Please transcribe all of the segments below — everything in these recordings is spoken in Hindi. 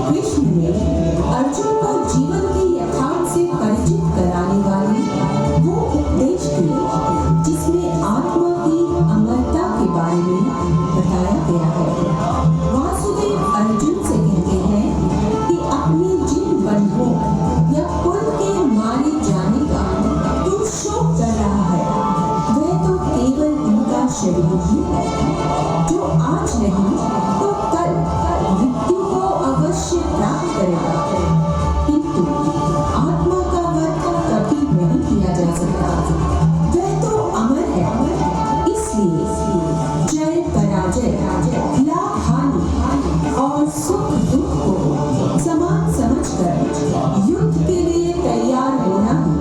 कृष्ण ने अर्जुन को जीवन के यथार्थ से परिचित कराने वाली वो उपदेश दी जिसमें आत्मा की अमरता के बारे में बताया गया है। वासुदेव अर्जुन से कहते हैं कि अपने जिन बंधुओं या कुल के मारे जाने का तू शोक कर रहा है, वह तो केवल उनका शरीर ही है जो आज नहीं तो कल मृत्यु को अवश्य प्राप्त करेगा, किंतु आत्मा का वध कभी नहीं किया जा सकता, वह तो अमर है। इसलिए जय पराजय, लाभ हानि और सुख दुख को समान समझकर युद्ध के लिए तैयार होना ही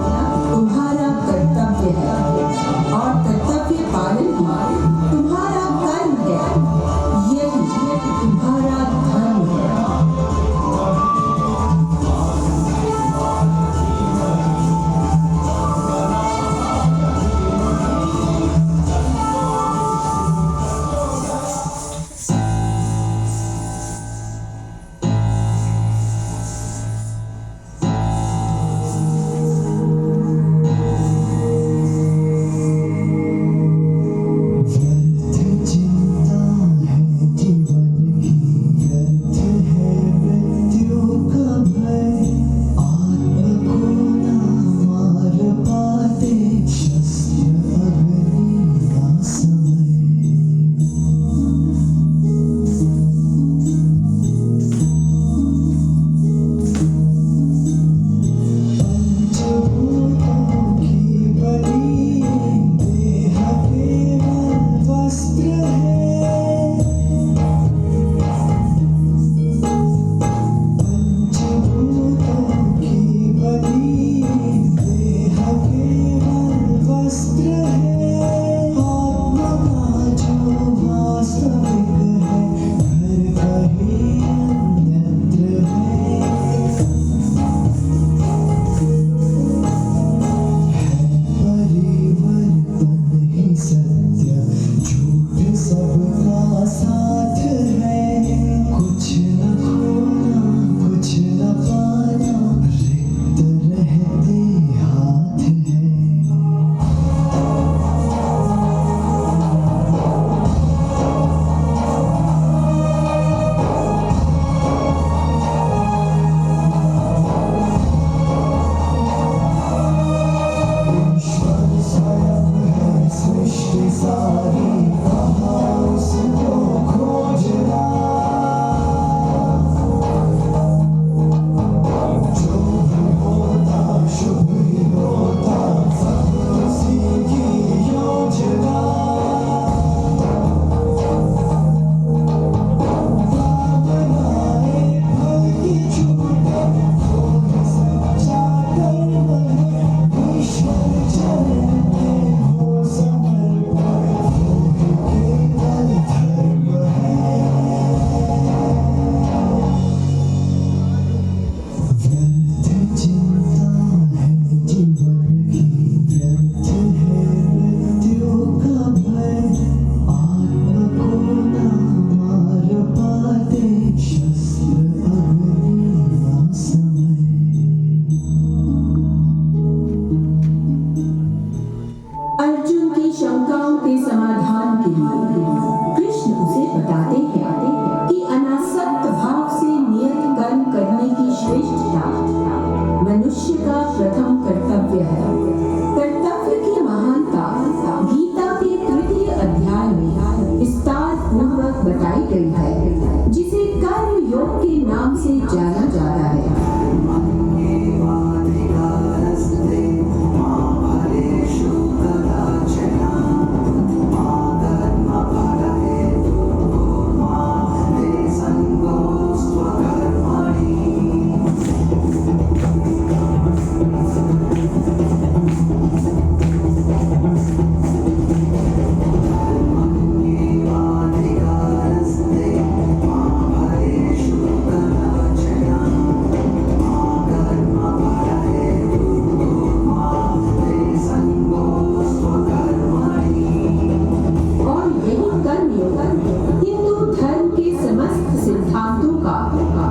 तुम्हारा कर्तव्य है और कर्तव्य पालन ही तुम्हारा कर्म है, यही तुम्हारा धर्म है।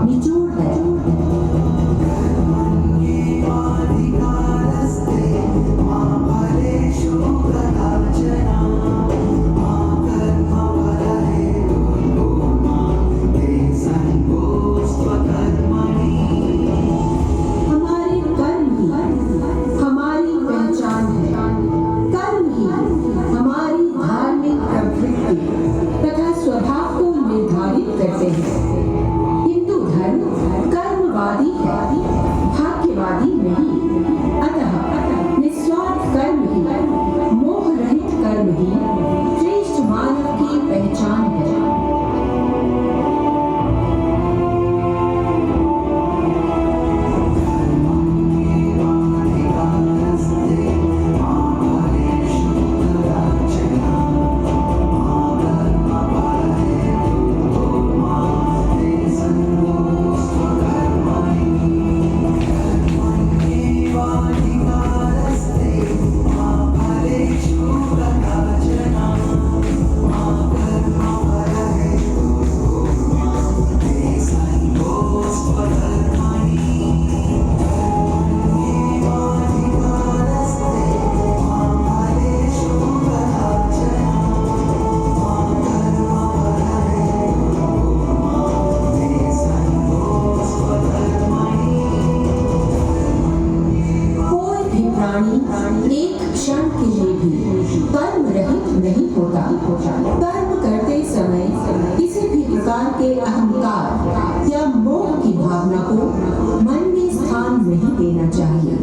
निचोड़ है। हमारे कर्म ही हमारी पहचान है। कर्म ही हमारी धार्मिक प्रवृत्ति तथा स्वभाव को निर्धारित करते हैं। हिंदू धर्म कर्मवादी है, भाग्यवादी नहीं। अतः निस्वार्थ कर्म ही, मोह रहित कर्म ही श्रेष्ठ मानव की पहचान है। एक क्षण के लिए भी कर्म रहित नहीं होता। कर्म करते समय किसी भी प्रकार के अहंकार या मोह की भावना को मन में स्थान नहीं देना चाहिए।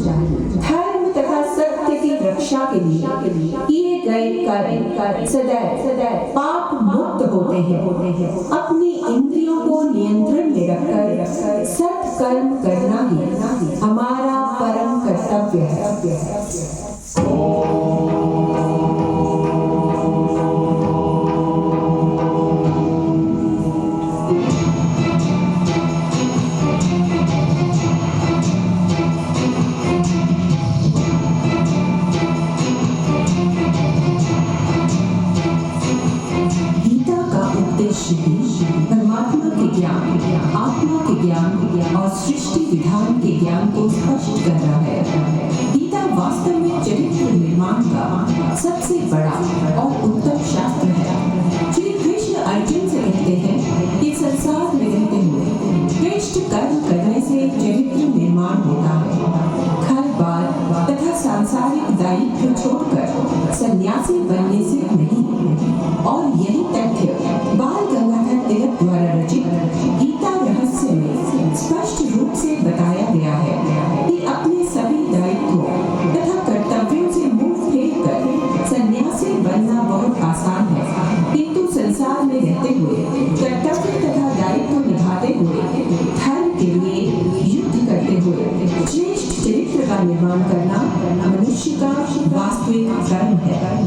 धर्म तथा सत्य की रक्षा के लिए किए गए कर्म सदैव पाप मुक्त होते हैं। अपनी इंद्रियों को नियंत्रण में रखकर सत्कर्म करना ही हमारा परम कर्तव्य है। गीता का उद्देश्य परमात्मा के ज्ञान, आत्मा के ज्ञान और सृष्टि विधान के ज्ञान को स्पष्ट कर रहा है। गीता वास्तव में चरित्र निर्माण का सबसे बड़ा और उत्तम शास्त्र है। श्री कृष्ण अर्जुन से कहते हैं कि संसार में रहते हुए श्रेष्ठ कर्म करने से चरित्र निर्माण होता है। घर बार तथा सांसारिक दायित्व छोड़कर सन्यासी बनने से नहीं। और यही तथ्य बाल गंगाधर तिलक द्वारा रचित गीता रहस्य में स्पष्ट रूप से बताया गया है कि अपने सभी दायित्वों तथा कर्तव्यों से मुंह फेर कर सन्यासी बनना बहुत आसान है, किंतु संसार में रहते हुए कर्तव्य तथा दायित्व निभाते हुए धर्म के लिए युद्ध करते हुए श्रेष्ठ चरित्र का निर्माण करना मनुष्य का वास्तविक धर्म है।